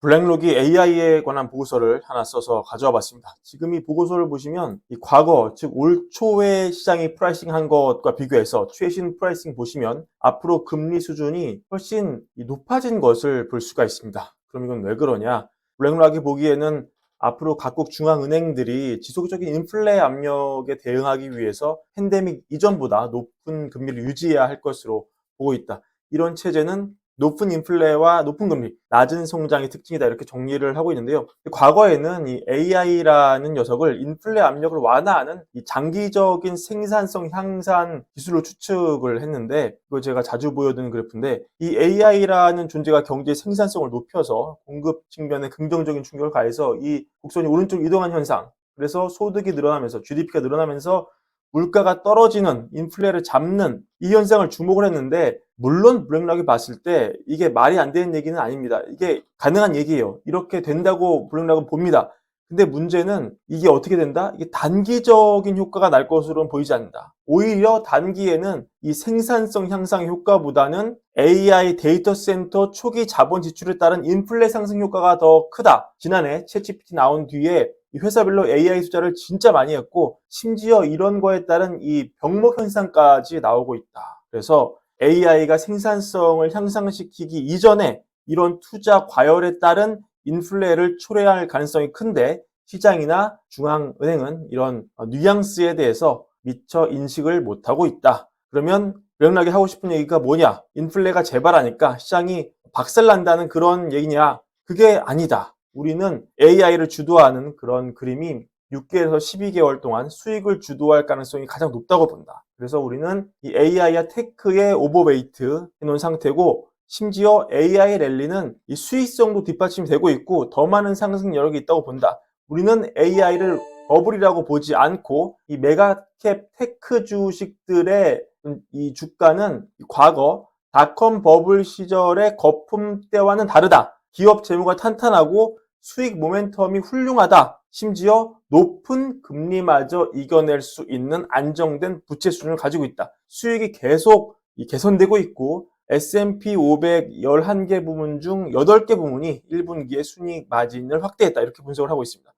블랙록이 AI에 관한 보고서를 하나 써서 가져와 봤습니다. 지금 이 보고서를 보시면 이 과거, 즉 올 초에 시장이 프라이싱한 것과 비교해서 최신 프라이싱 보시면 앞으로 금리 수준이 훨씬 높아진 것을 볼 수가 있습니다. 그럼 이건 왜 그러냐? 블랙록이 보기에는 앞으로 각국 중앙은행들이 지속적인 인플레 압력에 대응하기 위해서 팬데믹 이전보다 높은 금리를 유지해야 할 것으로 보고 있다. 이런 체제는 높은 인플레와 높은 금리, 낮은 성장의 특징이다 이렇게 정리를 하고 있는데요. 과거에는 이 AI라는 녀석을 인플레 압력을 완화하는 이 장기적인 생산성 향상 기술로 추측을 했는데, 이거 제가 자주 보여드리는 그래프인데, 이 AI라는 존재가 경제의 생산성을 높여서 공급 측면에 긍정적인 충격을 가해서 이 곡선이 오른쪽 이동한 현상, 그래서 소득이 늘어나면서 GDP가 늘어나면서 물가가 떨어지는, 인플레를 잡는 이 현상을 주목을 했는데, 물론 블랙록이 봤을 때 이게 말이 안 되는 얘기는 아닙니다. 이게 가능한 얘기예요. 이렇게 된다고 블랙록은 봅니다. 근데 문제는 이게 어떻게 된다? 이게 단기적인 효과가 날 것으로는 보이지 않는다. 오히려 단기에는 이 생산성 향상 효과보다는 AI 데이터 센터 초기 자본 지출에 따른 인플레 상승 효과가 더 크다. 지난해 챗GPT 나온 뒤에 이 회사별로 AI 투자를 진짜 많이 했고, 심지어 이런 거에 따른 이 병목 현상까지 나오고 있다. 그래서 AI가 생산성을 향상시키기 이전에 이런 투자 과열에 따른 인플레를 초래할 가능성이 큰데, 시장이나 중앙은행은 이런 뉘앙스에 대해서 미처 인식을 못하고 있다. 그러면 블랙록이 하고 싶은 얘기가 뭐냐? 인플레가 재발하니까 시장이 박살난다는 그런 얘기냐? 그게 아니다. 우리는 AI를 주도하는 그런 그림이 6개월에서 12개월 동안 수익을 주도할 가능성이 가장 높다고 본다. 그래서 우리는 이 AI와 테크의 오버웨이트 해놓은 상태고, 심지어 AI 랠리는 이 수익성도 뒷받침이 되고 있고 더 많은 상승 여력이 있다고 본다. 우리는 AI를 버블이라고 보지 않고 이 메가캡 테크 주식들의 이 주가는 과거 닷컴 버블 시절의 거품 때와는 다르다. 기업 재무가 탄탄하고 수익 모멘텀이 훌륭하다. 심지어 높은 금리마저 이겨낼 수 있는 안정된 부채 수준을 가지고 있다. 수익이 계속 개선되고 있고, S&P 500 11개 부문 중 8개 부문이 1분기에 순이익 마진을 확대했다. 이렇게 분석을 하고 있습니다.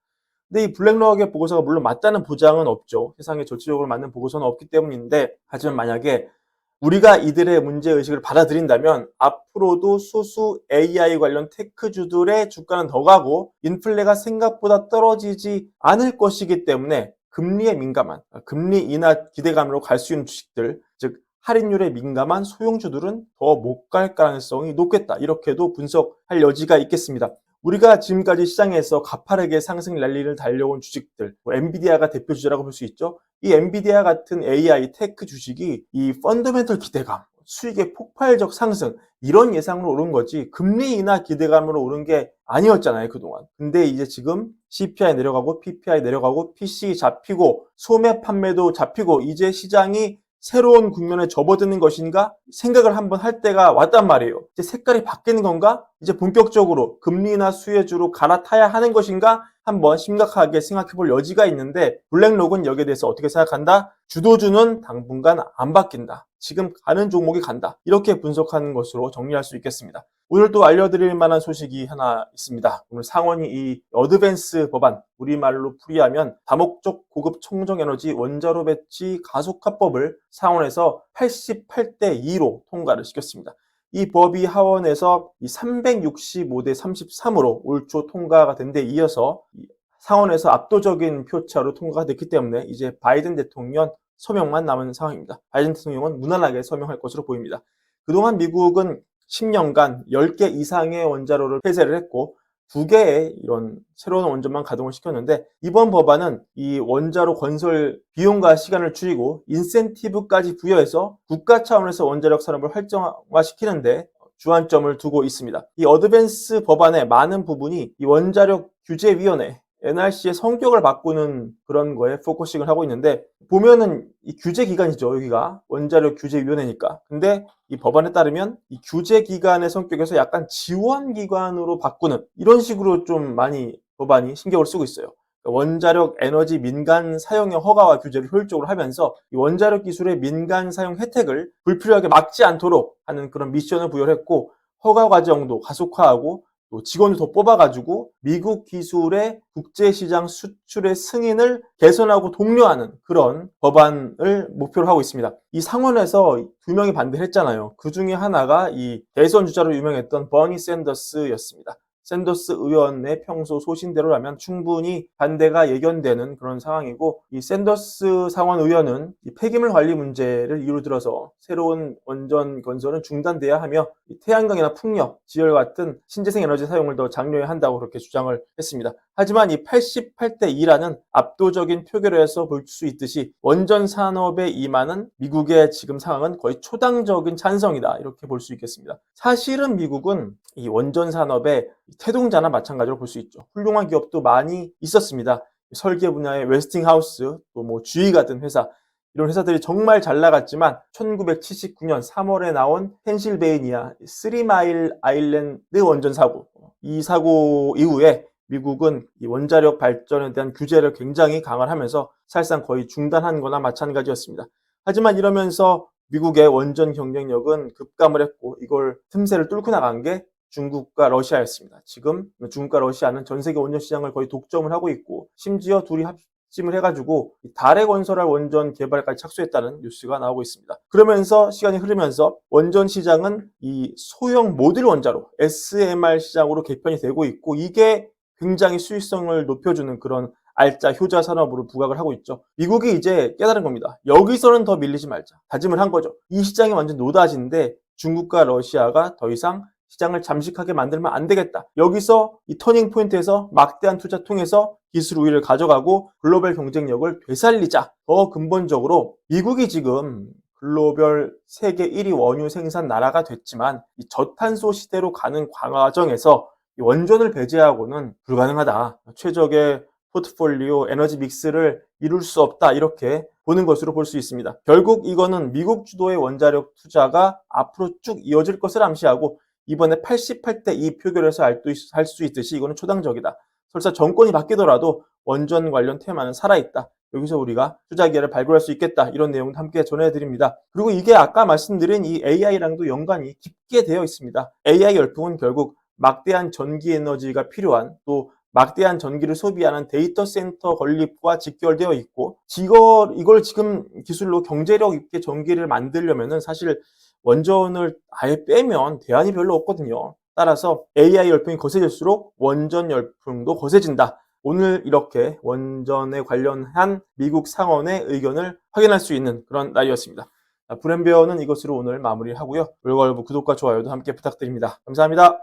근데 이 블랙록의 보고서가 물론 맞다는 보장은 없죠. 세상에 전체적으로 맞는 보고서는 없기 때문인데, 하지만 만약에 우리가 이들의 문제의식을 받아들인다면 앞으로도 소수 AI 관련 테크주들의 주가는 더 가고 인플레가 생각보다 떨어지지 않을 것이기 때문에 금리에 민감한, 금리 인하 기대감으로 갈 수 있는 주식들, 즉 할인율에 민감한 소형주들은 더 못 갈 가능성이 높겠다. 이렇게도 분석할 여지가 있겠습니다. 우리가 지금까지 시장에서 가파르게 상승 랠리를 달려온 주식들, 엔비디아가 대표 주자라고 볼 수 있죠. 이 엔비디아 같은 AI 테크 주식이 이 펀더멘털 기대감, 수익의 폭발적 상승, 이런 예상으로 오른 거지 금리 인하 기대감으로 오른 게 아니었잖아요, 그동안. 근데 이제 지금 CPI 내려가고 PPI 내려가고 PC 잡히고 소매 판매도 잡히고 이제 시장이 새로운 국면에 접어드는 것인가 생각을 한번 할 때가 왔단 말이에요. 이제 색깔이 바뀌는 건가? 이제 본격적으로 금리나 수혜주로 갈아타야 하는 것인가? 한번 심각하게 생각해 볼 여지가 있는데, 블랙록은 여기에 대해서 어떻게 생각한다? 주도주는 당분간 안 바뀐다. 지금 가는 종목이 간다. 이렇게 분석하는 것으로 정리할 수 있겠습니다. 오늘 또 알려드릴 만한 소식이 하나 있습니다. 오늘 상원이 이 어드밴스 법안, 우리말로 풀이하면 다목적 고급 청정에너지 원자로 배치 가속화법을 상원에서 88대 2로 통과를 시켰습니다. 이 법이 하원에서 365대 33으로 올 초 통과가 된 데 이어서 상원에서 압도적인 표차로 통과가 됐기 때문에 이제 바이든 대통령 서명만 남은 상황입니다. 바이든 대통령은 무난하게 서명할 것으로 보입니다. 그동안 미국은 10년간 10개 이상의 원자로를 폐쇄를 했고 2개의 이런 새로운 원전만 가동을 시켰는데, 이번 법안은 이 원자로 건설 비용과 시간을 줄이고 인센티브까지 부여해서 국가 차원에서 원자력 산업을 활성화시키는데 주안점을 두고 있습니다. 이 어드밴스 법안의 많은 부분이 이 원자력 규제위원회 NRC의 성격을 바꾸는 그런 거에 포커싱을 하고 있는데, 보면은 이 규제기관이죠. 여기가 원자력 규제위원회니까. 근데 이 법안에 따르면 이 규제기관의 성격에서 약간 지원기관으로 바꾸는 이런 식으로 좀 많이 법안이 신경을 쓰고 있어요. 원자력 에너지 민간 사용의 허가와 규제를 효율적으로 하면서 이 원자력 기술의 민간 사용 혜택을 불필요하게 막지 않도록 하는 그런 미션을 부여를 했고, 허가 과정도 가속화하고 또 직원을 더 뽑아가지고 미국 기술의 국제시장 수출의 승인을 개선하고 독려하는 그런 법안을 목표로 하고 있습니다. 이 상원에서 2명이 반대를 했잖아요. 그 중에 하나가 이 대선 주자로 유명했던 버니 샌더스였습니다. 샌더스 의원의 평소 소신대로라면 충분히 반대가 예견되는 그런 상황이고, 이 샌더스 상원 의원은 이 폐기물 관리 문제를 이유로 들어서 새로운 원전 건설은 중단돼야 하며 태양광이나 풍력, 지열 같은 신재생 에너지 사용을 더 장려해야 한다고 그렇게 주장을 했습니다. 하지만 이 88대 2라는 압도적인 표결에서 볼 수 있듯이 원전 산업에 임하는 미국의 지금 상황은 거의 초당적인 찬성이다, 이렇게 볼 수 있겠습니다. 사실은 미국은 이 원전 산업의 태동자나 마찬가지로 볼 수 있죠. 훌륭한 기업도 많이 있었습니다. 설계 분야의 웨스팅하우스, 또 뭐 GE 같은 회사, 이런 회사들이 정말 잘 나갔지만 1979년 3월에 나온 펜실베이니아 3마일 아일랜드 원전 사고, 이 사고 이후에 미국은 이 원자력 발전에 대한 규제를 굉장히 강화하면서 사실상 거의 중단한 거나 마찬가지였습니다. 하지만 이러면서 미국의 원전 경쟁력은 급감을 했고, 이걸 틈새를 뚫고 나간 게 중국과 러시아였습니다. 지금 중국과 러시아는 전 세계 원전 시장을 거의 독점을 하고 있고, 심지어 둘이 합심을 해가지고 달에 건설할 원전 개발까지 착수했다는 뉴스가 나오고 있습니다. 그러면서 시간이 흐르면서 원전 시장은 이 소형 모듈 원자로 SMR 시장으로 개편이 되고 있고, 이게 굉장히 수익성을 높여주는 그런 알짜 효자 산업으로 부각을 하고 있죠. 미국이 이제 깨달은 겁니다. 여기서는 더 밀리지 말자. 다짐을 한 거죠. 이 시장이 완전 노다지인데 중국과 러시아가 더 이상 시장을 잠식하게 만들면 안 되겠다. 여기서 이 터닝 포인트에서 막대한 투자 통해서 기술 우위를 가져가고 글로벌 경쟁력을 되살리자. 더 근본적으로 미국이 지금 글로벌 세계 1위 원유 생산 나라가 됐지만 이 저탄소 시대로 가는 과정에서 원전을 배제하고는 불가능하다. 최적의 포트폴리오 에너지 믹스를 이룰 수 없다, 이렇게 보는 것으로 볼 수 있습니다. 결국 이거는 미국 주도의 원자력 투자가 앞으로 쭉 이어질 것을 암시하고, 이번에 88대 2 표결에서 할 수 있듯이 이거는 초당적이다. 설사 정권이 바뀌더라도 원전 관련 테마는 살아있다. 여기서 우리가 투자 기회를 발굴할 수 있겠다. 이런 내용도 함께 전해드립니다. 그리고 이게 아까 말씀드린 이 AI랑도 연관이 깊게 되어 있습니다. AI 열풍은 결국 막대한 전기 에너지가 필요한, 또 막대한 전기를 소비하는 데이터 센터 건립과 직결되어 있고, 이걸 지금 기술로 경제력 있게 전기를 만들려면은 사실 원전을 아예 빼면 대안이 별로 없거든요. 따라서 AI 열풍이 거세질수록 원전 열풍도 거세진다. 오늘 이렇게 원전에 관련한 미국 상원의 의견을 확인할 수 있는 그런 날이었습니다. 브랜베어는 이것으로 오늘 마무리하고요. 월가일보 구독과 좋아요도 함께 부탁드립니다. 감사합니다.